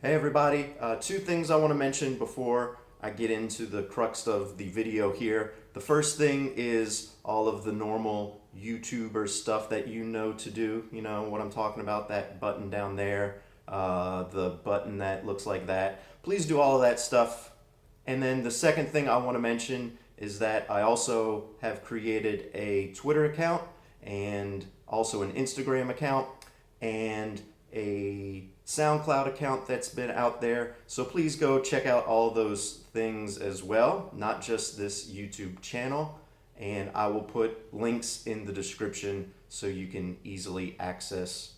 Hey everybody, two things I want to mention before I get into the crux of the video here. The first thing is all of the normal YouTuber stuff that you know to do. You know what I'm talking about, that button down there, the button that looks like that. Please do all of that stuff. And then the second thing I want to mention is that I also have created a Twitter account and also an Instagram account and a SoundCloud account that's been out there. So please go check out all those things as well, not just this YouTube channel. And I will put links in the description so you can easily access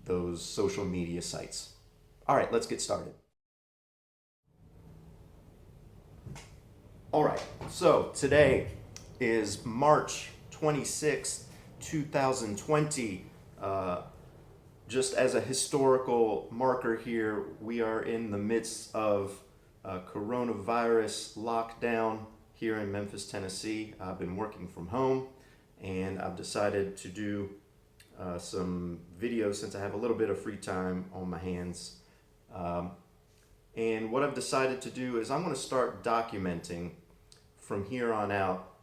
those social media sites. All right, let's get started. All right, so today is March 26th, 2020. Just as a historical marker here, we are in the midst of coronavirus lockdown here in Memphis, Tennessee. I've been working from home and I've decided to do some videos since I have a little bit of free time on my hands. And what I've decided to do is I'm going to start documenting from here on out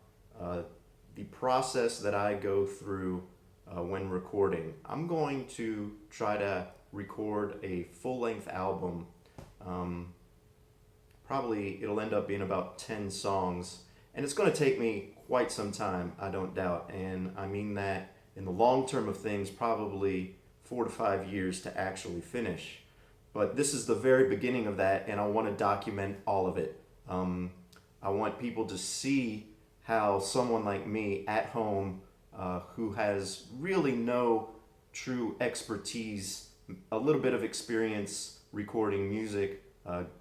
the process that I go through when recording. I'm going to try to record a full-length album. Probably it'll end up being about 10 songs, and it's going to take me quite some time, I don't doubt, and I mean that in the long term of things, probably 4 to 5 years to actually finish. But this is the very beginning of that, and I want to document all of it. I want people to see how someone like me at home who has really no true expertise, a little bit of experience recording music,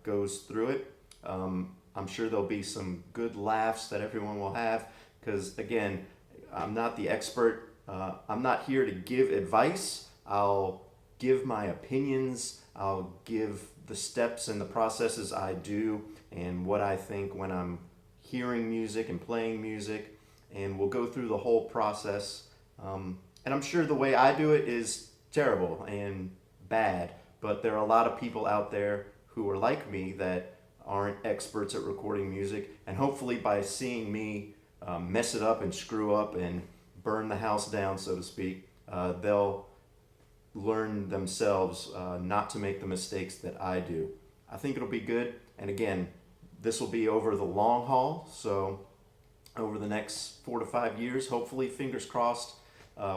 goes through it. I'm sure there'll be some good laughs that everyone will have because, again, I'm not the expert. I'm not here to give advice. I'll give my opinions. I'll give the steps and the processes I do and what I think when I'm hearing music and playing music. And we'll go through the whole process. And I'm sure the way I do it is terrible and bad, but there are a lot of people out there who are like me that aren't experts at recording music, and hopefully by seeing me mess it up and screw up and burn the house down, so to speak, they'll learn themselves not to make the mistakes that I do. I think it'll be good, and again, this will be over the long haul, so over the next 4 to 5 years, hopefully, fingers crossed,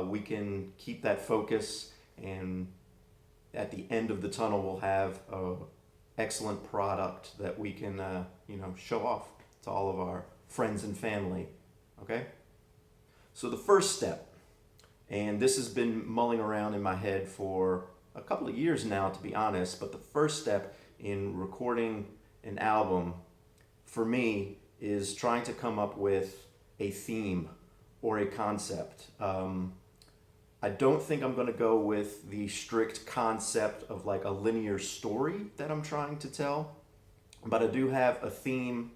we can keep that focus, and at the end of the tunnel we'll have an excellent product that we can show off to all of our friends and family. Okay, so the first step, and this has been mulling around in my head for a couple of years now, to be honest, but the first step in recording an album for me is trying to come up with a theme or a concept. I don't think I'm going to go with the strict concept of like a linear story that I'm trying to tell, but I do have a theme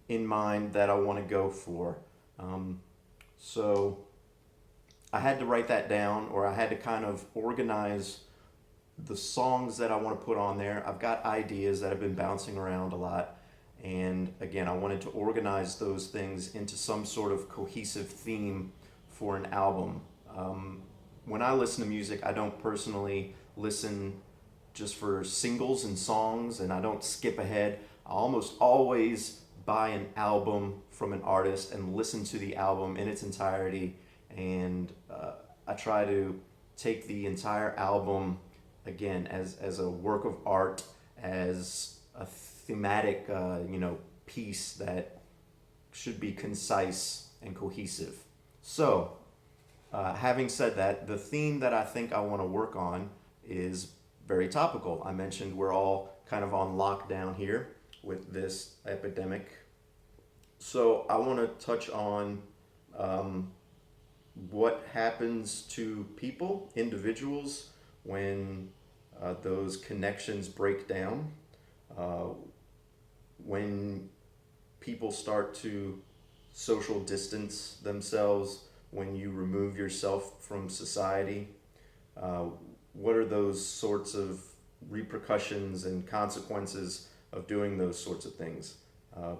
in mind that I want to go for. So I had to write that down, or I had to kind of organize the songs that I want to put on there. I've got ideas that have been bouncing around a lot. And again, I wanted to organize those things into some sort of cohesive theme for an album. When I listen to music, I don't personally listen just for singles and songs, and I don't skip ahead. I almost always buy an album from an artist and listen to the album in its entirety, and I try to take the entire album, again, as a work of art, as a thematic piece that should be concise and cohesive. So having said that, the theme that I think I want to work on is very topical. I mentioned we're all kind of on lockdown here with this epidemic, so I want to touch on what happens to people, individuals, when those connections break down, when people start to social distance themselves, when you remove yourself from society. What are those sorts of repercussions and consequences of doing those sorts of things. Um,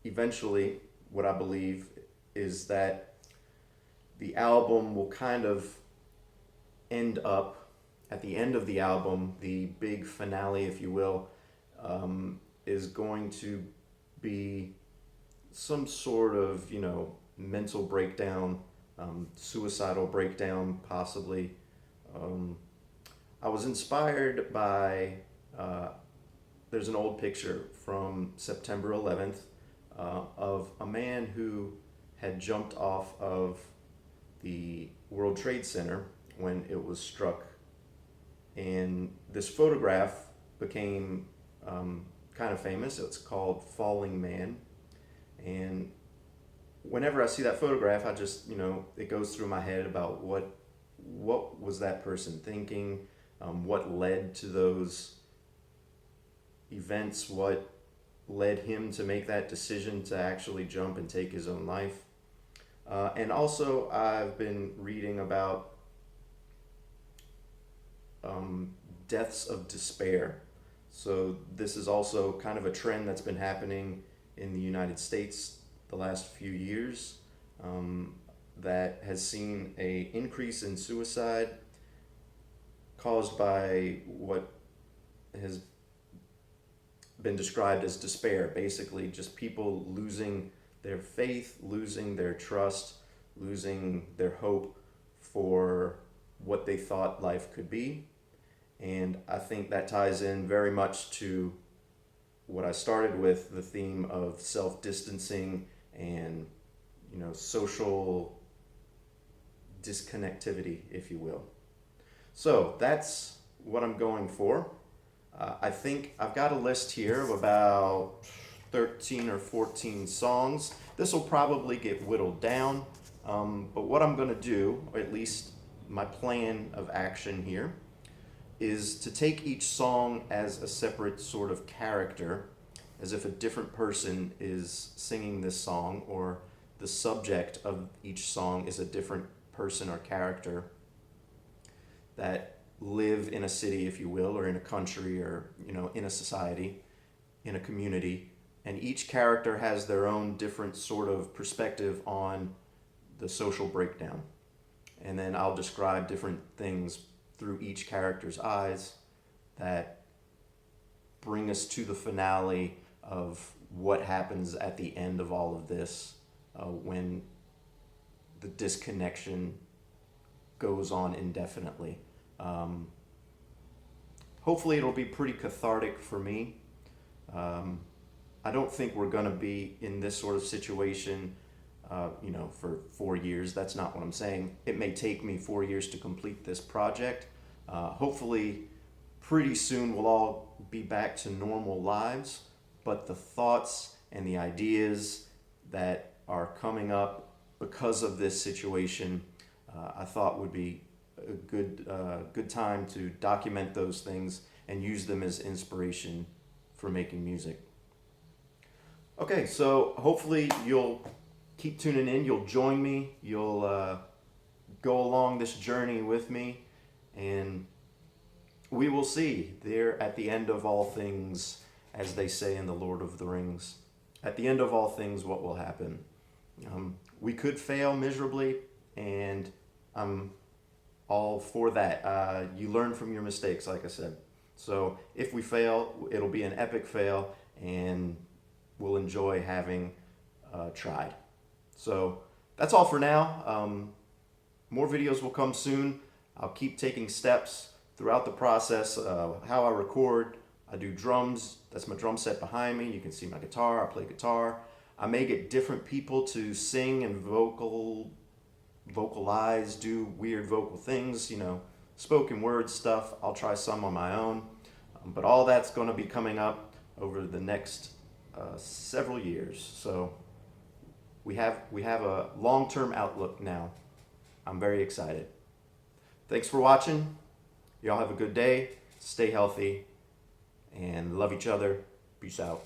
Eventually, what I believe is that the album will kind of end up, at the end of the album, the big finale, if you will, is going to be some sort of, mental breakdown, suicidal breakdown, possibly. Um, I was inspired by, there's an old picture from September 11th of a man who had jumped off of the World Trade Center when it was struck. And this photograph became kind of famous. It's called Falling Man. And whenever I see that photograph, I just, it goes through my head about what was that person thinking, what led to those events, what led him to make that decision to actually jump and take his own life. And also, I've been reading about deaths of despair. So this is also kind of a trend that's been happening in the United States the last few years, that has seen a increase in suicide caused by what has been described as despair. Basically, just people losing their faith, losing their trust, losing their hope for what they thought life could be. And I think that ties in very much to what I started with, the theme of self-distancing and, social disconnectivity, if you will. So that's what I'm going for. I think I've got a list here of about 13 or 14 songs. This will probably get whittled down, but what I'm going to do, or at least my plan of action here, is to take each song as a separate sort of character, as if a different person is singing this song, or the subject of each song is a different person or character that live in a city, if you will, or in a country, or in a society, in a community, and each character has their own different sort of perspective on the social breakdown. And then I'll describe different things through each character's eyes that bring us to the finale of what happens at the end of all of this, when the disconnection goes on indefinitely. Hopefully it'll be pretty cathartic for me. I don't think we're going to be in this sort of situation, for 4 years. That's not what I'm saying. It may take me 4 years to complete this project. Hopefully pretty soon we'll all be back to normal lives, but the thoughts and the ideas that are coming up because of this situation, I thought would be a good time to document those things and use them as inspiration for making music. Okay, so hopefully you'll keep tuning in. You'll join me. You'll go along this journey with me, and we will see there at the end of all things, as they say in the Lord of the Rings. At the end of all things, what will happen? We could fail miserably, and I'm all for that. You learn from your mistakes, like I said. So if we fail, it'll be an epic fail, and we'll enjoy having tried. So that's all for now. More videos will come soon. I'll keep taking steps throughout the process. How I record, I do drums. That's my drum set behind me. You can see my guitar. I play guitar. I may get different people to sing and vocalize, do weird vocal things, spoken word stuff. I'll try some on my own. But all that's going to be coming up over the next several years. So we have a long-term outlook now. I'm very excited. Thanks for watching. Y'all have a good day. Stay healthy and love each other. Peace out.